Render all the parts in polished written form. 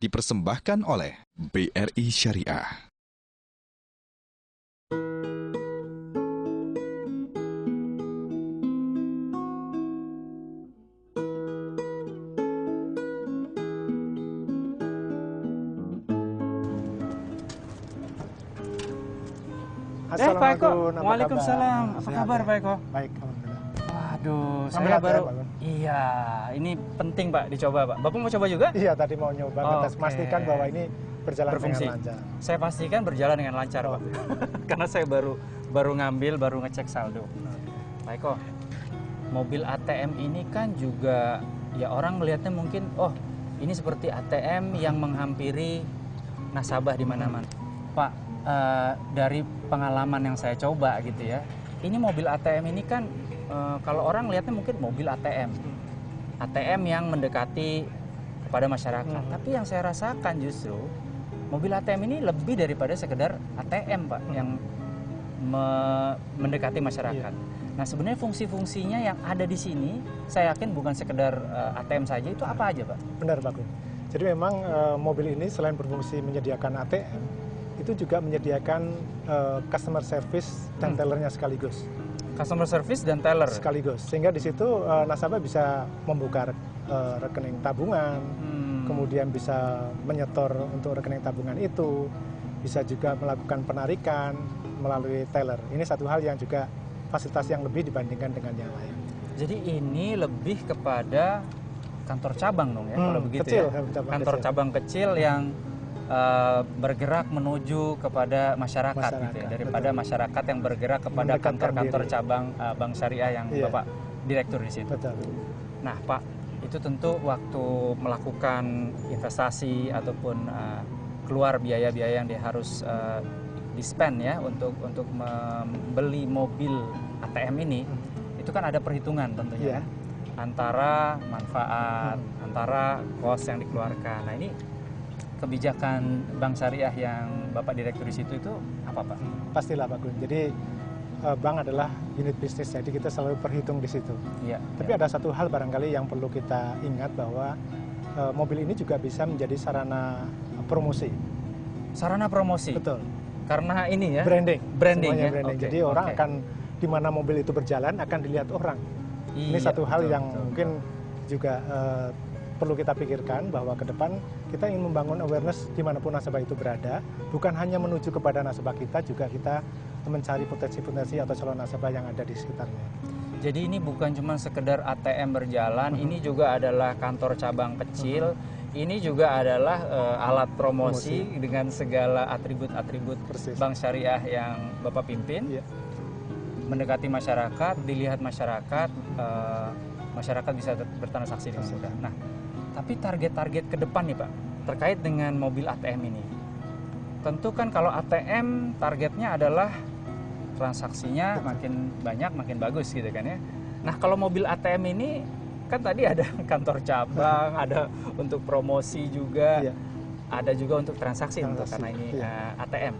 Dipersembahkan oleh BRI Syariah. Pak Eko, Assalamualaikum. waalaikumsalam. Apa kabar Pak Eko? Baik, alhamdulillah. Waduh, Ngambil saya ATM, baru. Pak Gun? Iya, ini penting Pak dicoba Pak. Bapak mau coba juga? Iya, tadi mau nyoba ngetes, Oke. pastikan bahwa ini berjalan Berfungsi. dengan lancar. Saya pastikan berjalan dengan lancar Pak. Karena saya baru ngambil, baru ngecek saldo. Pak Eko, mobil ATM ini kan juga ya orang melihatnya mungkin, oh ini seperti ATM yang menghampiri nasabah di mana-mana. Pak, dari pengalaman yang saya coba gitu ya, ini mobil ATM ini kan kalau orang lihatnya mungkin mobil ATM yang mendekati kepada masyarakat. Tapi yang saya rasakan justru mobil ATM ini lebih daripada sekedar ATM Pak, yang mendekati masyarakat. Nah sebenarnya fungsi-fungsinya yang ada di sini, saya yakin bukan sekedar ATM saja, itu apa aja Pak? Benar, Pak Gun. Jadi memang mobil ini selain berfungsi menyediakan ATM, itu juga menyediakan customer service dan tellernya sekaligus. Customer service dan teller? Sekaligus. Sehingga di situ nasabah bisa membuka rekening tabungan, kemudian bisa menyetor untuk rekening tabungan itu, bisa juga melakukan penarikan melalui teller. Ini satu hal yang juga fasilitas yang lebih dibandingkan dengan yang lain. Jadi ini lebih kepada kantor cabang dong ya, kalau begitu kecil, ya. Kantor cabang kecil yang bergerak menuju kepada masyarakat gitu ya, daripada masyarakat yang bergerak kepada kantor-kantor cabang Bank Syariah yang Bapak direktur di situ. Betul. Nah Pak, itu tentu waktu melakukan investasi ataupun keluar biaya-biaya yang dia harus di-spend ya untuk membeli mobil ATM ini, itu kan ada perhitungan tentunya kan, antara manfaat, antara cost yang dikeluarkan. Nah ini kebijakan Bank Syariah yang Bapak direktur di situ itu apa Pak? Pastilah Pak Gun. Jadi bank adalah unit bisnis, jadi kita selalu perhitung di situ. Iya. Tapi ada satu hal barangkali yang perlu kita ingat bahwa mobil ini juga bisa menjadi sarana promosi. Sarana promosi? Betul. Karena ini ya? Branding. Branding ya? Branding. Jadi orang akan, di mana mobil itu berjalan akan dilihat orang. Iya, ini satu hal betul, yang mungkin juga perlu kita pikirkan, bahwa ke depan kita ingin membangun awareness dimanapun nasabah itu berada, bukan hanya menuju kepada nasabah kita, juga kita mencari potensi-potensi atau calon nasabah yang ada di sekitarnya. Jadi ini bukan cuma sekedar ATM berjalan, ini juga adalah kantor cabang kecil, ini juga adalah alat promosi dengan segala atribut-atribut Bank Syariah yang Bapak pimpin, mendekati masyarakat, dilihat masyarakat, masyarakat bisa bertransaksi dengan mudah. Nah, tapi target-target ke depan nih Pak, terkait dengan mobil ATM ini. Tentu kan kalau ATM targetnya adalah transaksinya makin banyak, makin bagus gitu kan ya. Nah kalau mobil ATM ini, kan tadi ada kantor cabang, ada untuk promosi juga, ada juga untuk transaksi untuk karena ini ATM.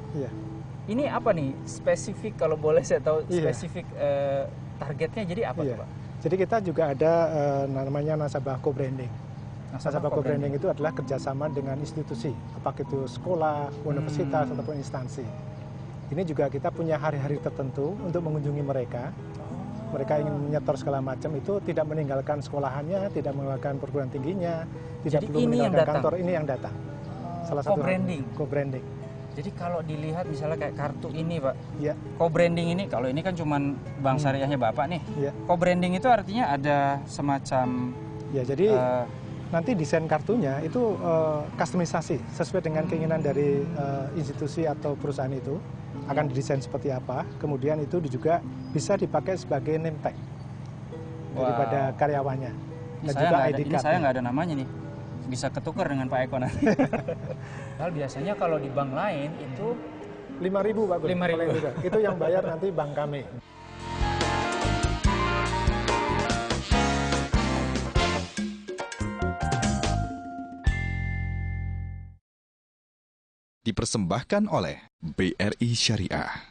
Ini apa nih, spesifik kalau boleh saya tahu, spesifik targetnya jadi apa tuh Pak? Jadi kita juga ada namanya nasabah co-branding. Nasabah co-branding itu adalah kerjasama dengan institusi, apakah itu sekolah, universitas, ataupun instansi. Ini juga kita punya hari-hari tertentu untuk mengunjungi mereka. Mereka ingin menyetor segala macam, itu tidak meninggalkan sekolahannya, tidak meninggalkan perguruan tingginya, tidak perlu meninggalkan kantor, ini yang datang. Salah satu co-branding. Co-branding. Jadi kalau dilihat misalnya kayak kartu ini Pak, co-branding ini, kalau ini kan cuman Bank Syariahnya Bapak nih, co-branding itu artinya ada semacam... Ya, jadi nanti desain kartunya itu kustomisasi sesuai dengan keinginan dari institusi atau perusahaan itu, akan didesain seperti apa, kemudian itu juga bisa dipakai sebagai name tag daripada karyawannya. Dan juga ID card. Ini saya nggak ada namanya nih, bisa ketukar dengan Pak Eko nanti. Kalau biasanya kalau di bank lain itu 5.000 Pak Gun. 5.000. Itu yang bayar nanti bank kami. Dipersembahkan oleh BRI Syariah.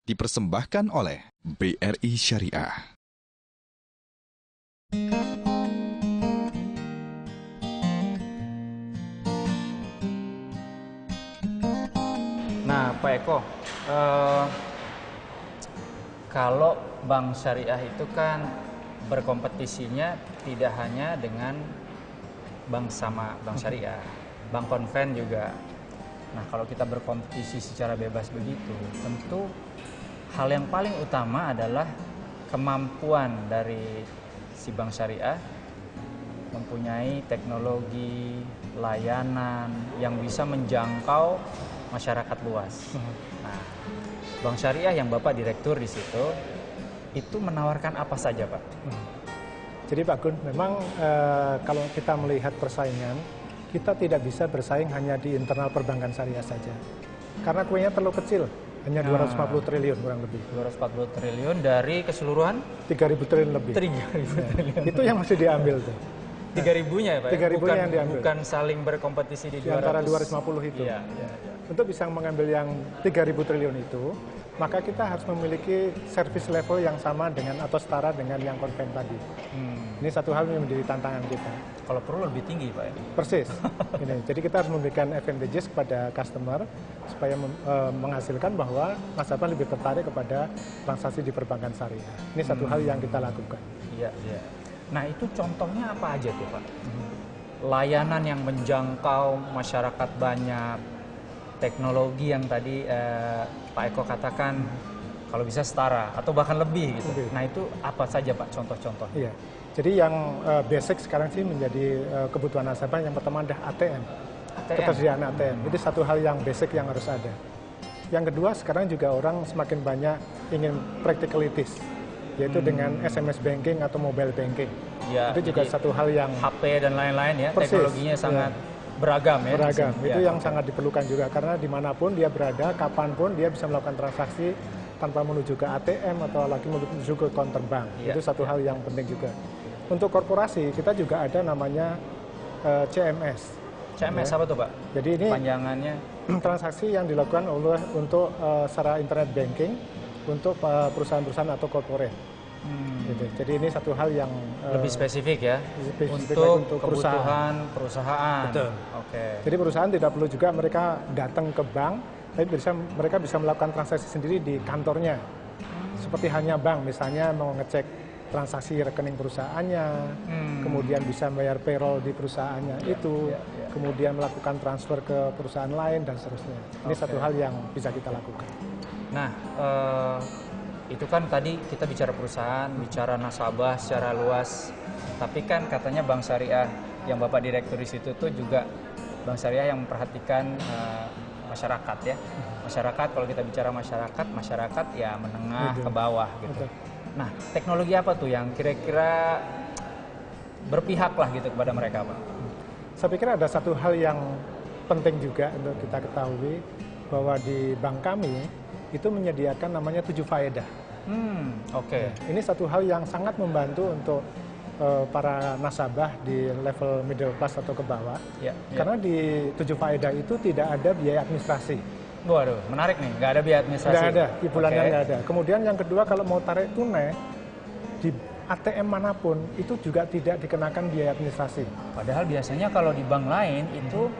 dipersembahkan oleh BRI Syariah. Nah, Pak Eko, kalau bank syariah itu kan berkompetisinya tidak hanya dengan bank syariah, bank konven juga. Nah, kalau kita berkompetisi secara bebas begitu, tentu hal yang paling utama adalah kemampuan dari si bank syariah mempunyai teknologi, layanan yang bisa menjangkau masyarakat luas. Nah, bank syariah yang Bapak direktur di situ itu menawarkan apa saja, Pak? Jadi Pak Gun, memang kalau kita melihat persaingan, kita tidak bisa bersaing hanya di internal perbankan syariah saja. Karena kuenya terlalu kecil, hanya 240 triliun kurang lebih. 240 triliun dari keseluruhan? 3.000 triliun lebih. 3.000 triliun. Itu yang mesti diambil tuh. 3.000-nya ya Pak? 3.000-nya yang diambil. Bukan saling berkompetisi di antara 250 itu. Iya. Untuk bisa mengambil yang 3.000 triliun itu, maka kita harus memiliki service level yang sama dengan atau setara dengan yang konven tadi. Ini satu hal yang menjadi tantangan kita. Kalau perlu lebih tinggi, Pak. Persis. Jadi kita harus memberikan advantages kepada customer supaya menghasilkan bahwa nasabah lebih tertarik kepada transaksi di perbankan syariah. Ini satu hal yang kita lakukan. Iya. Nah, itu contohnya apa aja tuh, Pak? Layanan yang menjangkau masyarakat banyak, teknologi yang tadi Pak Eko katakan kalau bisa setara atau bahkan lebih gitu. Nah, itu apa saja Pak contoh-contoh? Iya. Jadi yang basic sekarang sih menjadi kebutuhan nasabah yang pertama adalah ATM. Ketersediaan ATM. Itu satu hal yang basic yang harus ada. Yang kedua, sekarang juga orang semakin banyak ingin practicalities, yaitu dengan SMS banking atau mobile banking. Ya, itu juga satu hal yang HP dan lain-lain ya, persis, teknologinya sangat beragam ya. Beragam, itu yang sangat diperlukan juga karena dimanapun dia berada, kapanpun dia bisa melakukan transaksi tanpa menuju ke ATM atau lagi menuju ke counter bank. Itu satu hal yang penting juga. Untuk korporasi kita juga ada namanya CMS. CMS apa tuh Pak? Jadi ini panjangannya transaksi yang dilakukan untuk secara internet banking untuk perusahaan-perusahaan atau corporate. Gitu. Jadi ini satu hal yang lebih spesifik ya untuk kebutuhan perusahaan. Betul. Jadi perusahaan tidak perlu juga mereka datang ke bank, tapi mereka bisa melakukan transaksi sendiri di kantornya. Seperti hanya bank, misalnya mau ngecek transaksi rekening perusahaannya, kemudian bisa bayar payroll di perusahaannya kemudian melakukan transfer ke perusahaan lain dan seterusnya. Ini satu hal yang bisa kita lakukan. Nah, itu kan tadi kita bicara perusahaan, bicara nasabah secara luas. Tapi kan katanya bank syariah yang Bapak direktur di situ tuh juga bank syariah yang memperhatikan masyarakat ya. Masyarakat, kalau kita bicara masyarakat ya menengah ke bawah gitu. Nah, teknologi apa tuh yang kira-kira berpihak lah gitu kepada mereka, Pak? Saya pikir ada satu hal yang penting juga untuk kita ketahui bahwa di bank kami itu menyediakan namanya 7 faedah. Ini satu hal yang sangat membantu untuk para nasabah di level middle class atau ke bawah. Karena di 7 faedah itu tidak ada biaya administrasi. Waduh, menarik nih, nggak ada biaya administrasi. Nggak ada, di bulannya nggak ada. Kemudian yang kedua, kalau mau tarik tunai di ATM manapun itu juga tidak dikenakan biaya administrasi. Padahal biasanya kalau di bank lain itu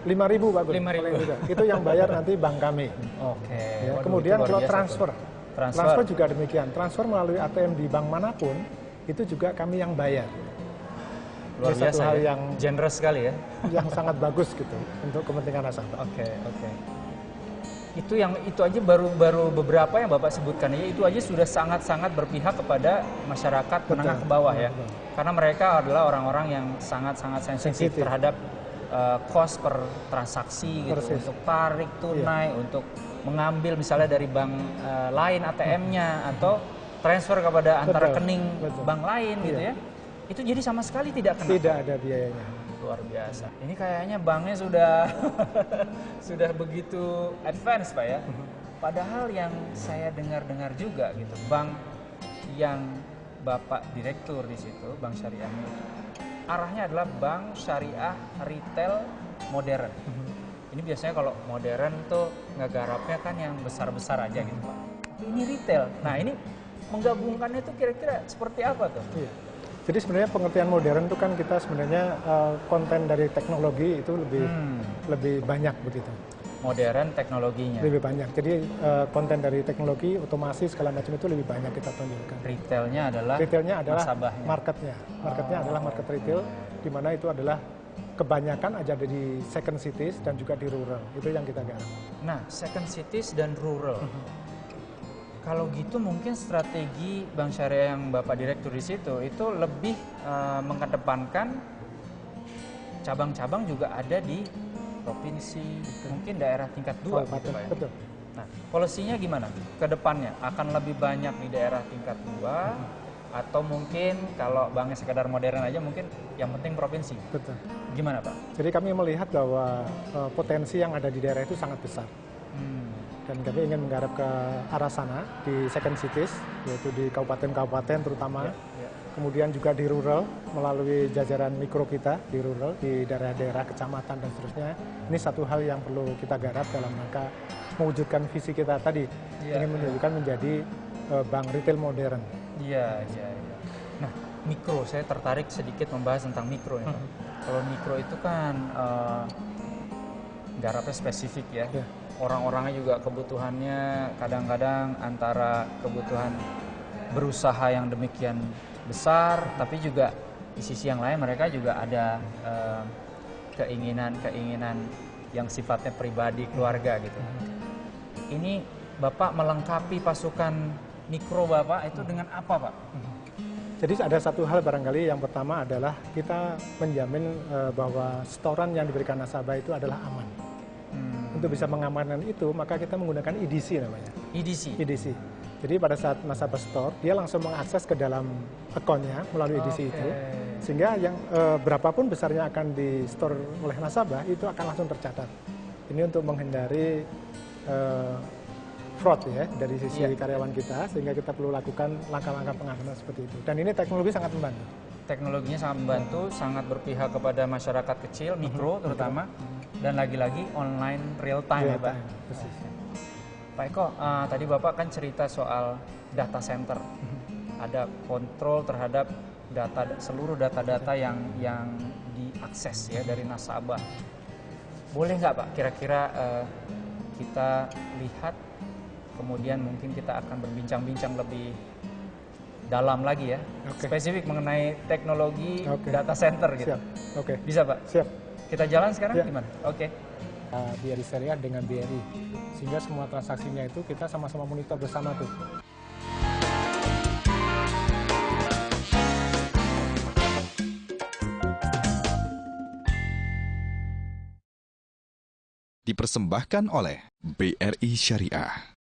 5.000 Pak Gun. 5.000. Itu yang bayar nanti bank kami. Ya, kemudian kalau transfer juga demikian. Transfer melalui ATM di bank manapun itu juga kami yang bayar. Luar biasa, satu hal yang generous sekali ya. Yang sangat bagus gitu untuk kepentingan nasabah. Itu aja baru beberapa yang Bapak sebutkan ya, itu aja sudah sangat-sangat berpihak kepada masyarakat menengah ke bawah ya. Karena mereka adalah orang-orang yang sangat-sangat sensitif terhadap cost per transaksi gitu, untuk tarik tunai, untuk mengambil misalnya dari bank lain ATM-nya atau transfer kepada antara rekening bank lain gitu ya. Itu jadi sama sekali tidak kena. Tidak ada biayanya. Luar biasa. Ini kayaknya banknya sudah sudah begitu advance Pak ya. Padahal yang saya dengar-dengar juga gitu, bank yang Bapak direktur di situ, bank syariah ini, arahnya adalah bank syariah retail modern. Ini biasanya kalau modern tuh ngegarapnya kan yang besar-besar aja gitu Pak. ini retail. Nah ini menggabungkannya itu kira-kira seperti apa tuh? Iya. Jadi sebenarnya pengertian modern itu kan kita sebenarnya konten dari teknologi itu lebih banyak begitu. Modern teknologinya. Lebih banyak. Jadi konten dari teknologi, otomasi segala macam itu lebih banyak kita tonjolkan. Retailnya adalah nasabahnya. Marketnya. Marketnya adalah market retail, di mana itu adalah kebanyakan aja ada di second cities dan juga di rural. Itu yang kita garap. Nah, second cities dan rural. Kalau gitu mungkin strategi Bank Syariah yang Bapak Direktur di situ itu lebih mengedepankan cabang-cabang juga ada di provinsi, mungkin daerah tingkat 2 gitu Pak ya. Betul. Nah, polisinya gimana ke depannya? Akan lebih banyak di daerah tingkat 2 atau mungkin kalau banknya sekedar modern aja mungkin yang penting provinsi? Betul. Gimana Pak? Jadi kami melihat bahwa potensi yang ada di daerah itu sangat besar. Dan kami ingin menggarap ke arah sana di second cities, yaitu di kabupaten-kabupaten terutama. Kemudian juga di rural, melalui jajaran mikro kita di rural, di daerah-daerah kecamatan dan seterusnya. Ini satu hal yang perlu kita garap dalam rangka mewujudkan visi kita tadi, ingin menunjukkan menjadi bank retail modern. Iya. Nah, mikro, saya tertarik sedikit membahas tentang mikro nih Pak. Kalau mikro itu kan garapnya spesifik ya. Orang-orangnya juga kebutuhannya kadang-kadang antara kebutuhan berusaha yang demikian besar, tapi juga di sisi yang lain mereka juga ada keinginan yang sifatnya pribadi, keluarga gitu. Ini Bapak melengkapi pasukan mikro Bapak itu dengan apa Pak? Jadi ada satu hal barangkali, yang pertama adalah kita menjamin bahwa setoran yang diberikan nasabah itu adalah aman. Untuk bisa mengamankan itu, maka kita menggunakan EDC namanya. EDC. Jadi pada saat nasabah store, dia langsung mengakses ke dalam akunnya melalui EDC itu, sehingga yang berapapun besarnya akan di store oleh nasabah itu akan langsung tercatat. Ini untuk menghindari fraud ya dari sisi karyawan kita, sehingga kita perlu lakukan langkah-langkah pengamanan seperti itu. Dan ini teknologi sangat membantu. Teknologinya sangat membantu, sangat berpihak kepada masyarakat kecil, mikro terutama, dan lagi-lagi online real time ya Pak. Pak Eko, tadi Bapak kan cerita soal data center, ada kontrol terhadap seluruh data-data yang diakses ya dari nasabah. Boleh nggak Pak kira-kira kita lihat, kemudian mungkin kita akan berbincang-bincang lebih dalam lagi ya, spesifik mengenai teknologi data center gitu. Siap. Bisa Pak? Siap. Kita jalan sekarang gimana? BRI Syariah dengan BRI, sehingga semua transaksinya itu kita sama-sama monitor bersama tuh. Dipersembahkan oleh BRI Syariah.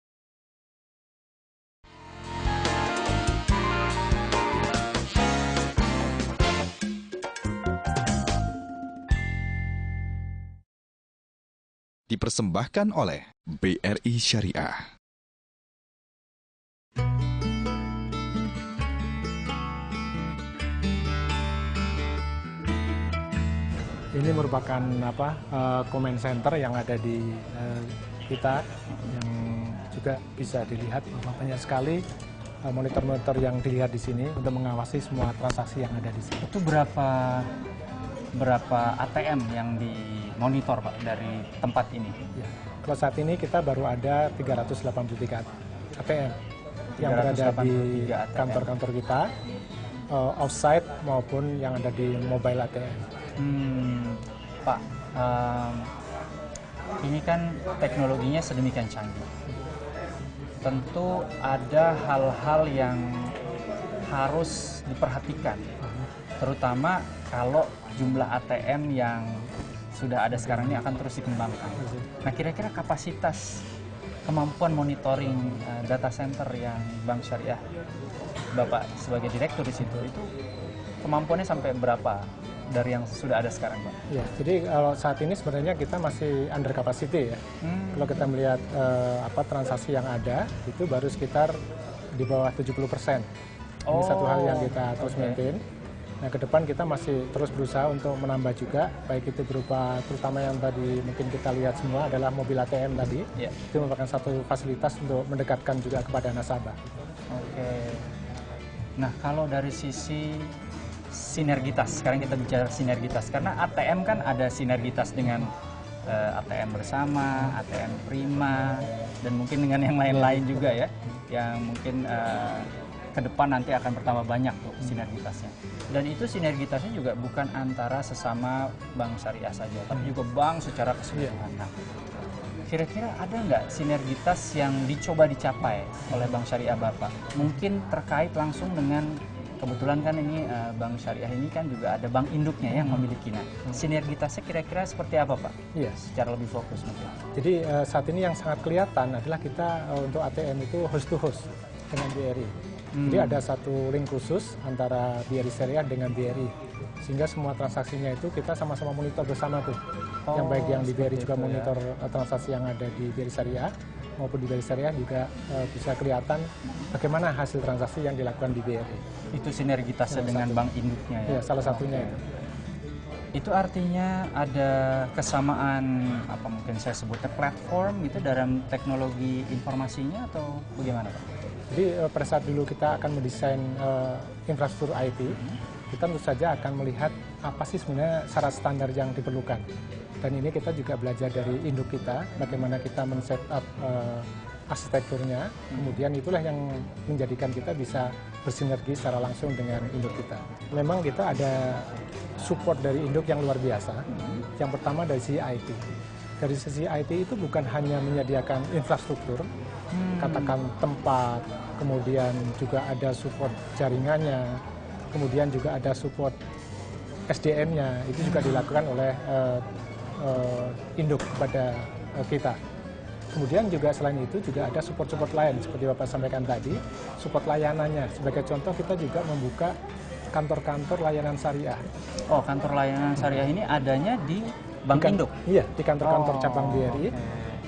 Dipersembahkan oleh BRI Syariah. Ini merupakan comment center yang ada di kita, yang juga bisa dilihat bahwa banyak sekali monitor-monitor yang dilihat di sini untuk mengawasi semua transaksi yang ada di sini. Itu berapa ATM yang dimonitor Pak dari tempat ini? Ya. Kalau saat ini kita baru ada 383 ATM yang berada di kantor-kantor kita, offsite maupun yang ada di mobile ATM. Pak, ini kan teknologinya sedemikian canggih. Tentu ada hal-hal yang harus diperhatikan, terutama kalau jumlah ATM yang sudah ada sekarang ini akan terus dikembangkan. Nah, kira-kira kapasitas kemampuan monitoring data center yang Bank Syariah Bapak sebagai direktur di situ itu kemampuannya sampai berapa dari yang sudah ada sekarang, Pak? Ya, jadi kalau saat ini sebenarnya kita masih under capacity ya. Kalau kita melihat transaksi yang ada itu baru sekitar di bawah 70%. Ini satu hal yang kita terus maintain. Nah, ke depan kita masih terus berusaha untuk menambah juga, baik itu berupa terutama yang tadi mungkin kita lihat semua adalah mobil ATM tadi. Ya. Itu merupakan satu fasilitas untuk mendekatkan juga kepada nasabah. Oke. Nah, kalau dari sisi sinergitas, sekarang kita bicara sinergitas, karena ATM kan ada sinergitas dengan ATM bersama, ATM prima, dan mungkin dengan yang lain-lain juga ya, yang mungkin ke depan nanti akan bertambah banyak tuh sinergitasnya. Dan itu sinergitasnya juga bukan antara sesama bank syariah saja, tapi juga bank secara keseluruhan. Nah, kira-kira ada nggak sinergitas yang dicoba dicapai oleh bank syariah Bapak? Mungkin terkait langsung dengan, kebetulan kan ini bank syariah ini kan juga ada bank induknya yang memiliki. Nah, sinergitasnya kira-kira seperti apa Pak? Iya. Secara lebih fokus mungkin. Jadi saat ini yang sangat kelihatan adalah kita untuk ATM itu host to host dengan BRI. Jadi ada satu link khusus antara BRI Syariah dengan BRI, sehingga semua transaksinya itu kita sama-sama monitor bersama tuh. Yang baik yang di BRI juga monitor transaksi yang ada di BRI Syariah, maupun di BRI Syariah juga bisa kelihatan bagaimana hasil transaksi yang dilakukan di BRI. Itu sinergitasnya dengan bank induknya ya? Ya, salah satunya itu. Itu artinya ada kesamaan, apa mungkin saya sebutnya platform gitu dalam teknologi informasinya atau bagaimana Pak? Jadi pada saat dulu kita akan mendesain infrastruktur IT, kita tentu saja akan melihat apa sih sebenarnya syarat standar yang diperlukan. Dan ini kita juga belajar dari induk kita, bagaimana kita men-set up arsitekturnya, kemudian itulah yang menjadikan kita bisa bersinergi secara langsung dengan induk kita. Memang kita ada support dari induk yang luar biasa. Yang pertama dari sisi IT. Dari sisi IT itu bukan hanya menyediakan infrastruktur, katakan tempat, kemudian juga ada support jaringannya, kemudian juga ada support SDM-nya, itu juga dilakukan oleh induk kepada kita. Kemudian juga selain itu juga ada support-support lain, seperti Bapak sampaikan tadi, support layanannya. Sebagai contoh kita juga membuka kantor-kantor layanan syariah. Oh, kantor layanan syariah ini adanya di Bank Induk? Iya, di kantor-kantor cabang BRI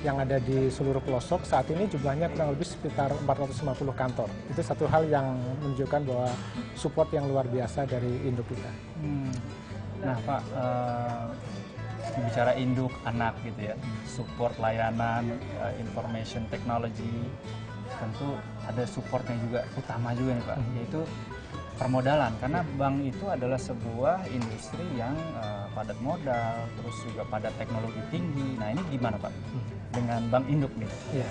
yang ada di seluruh pelosok. Saat ini jumlahnya kurang lebih sekitar 450 kantor. Itu satu hal yang menunjukkan bahwa support yang luar biasa dari induk kita. Nah Pak, bicara induk anak gitu ya, support layanan, information technology, tentu ada supportnya juga, utama juga nih Pak, yaitu permodalan, karena bank itu adalah sebuah industri yang padat modal, terus juga padat teknologi tinggi. Nah ini gimana Pak dengan bank induk nih? Iya.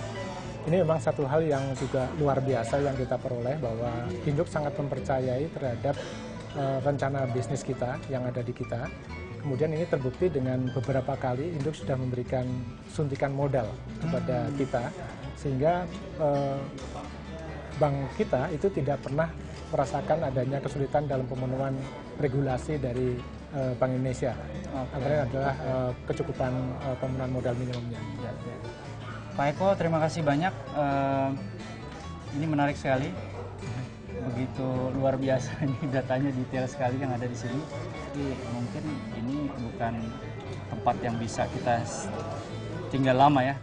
Ini memang satu hal yang juga luar biasa yang kita peroleh, bahwa induk sangat mempercayai terhadap rencana bisnis kita yang ada di kita. Kemudian ini terbukti dengan beberapa kali induk sudah memberikan suntikan modal kepada kita, sehingga bank kita itu tidak pernah merasakan adanya kesulitan dalam pemenuhan regulasi dari Bank Indonesia. Antara adalah kecukupan pemenuhan modal minimumnya. Ya. Pak Eko, terima kasih banyak. Ini menarik sekali. Begitu luar biasa ini datanya, detail sekali yang ada di sini. Tapi mungkin ini bukan tempat yang bisa kita tinggal lama ya.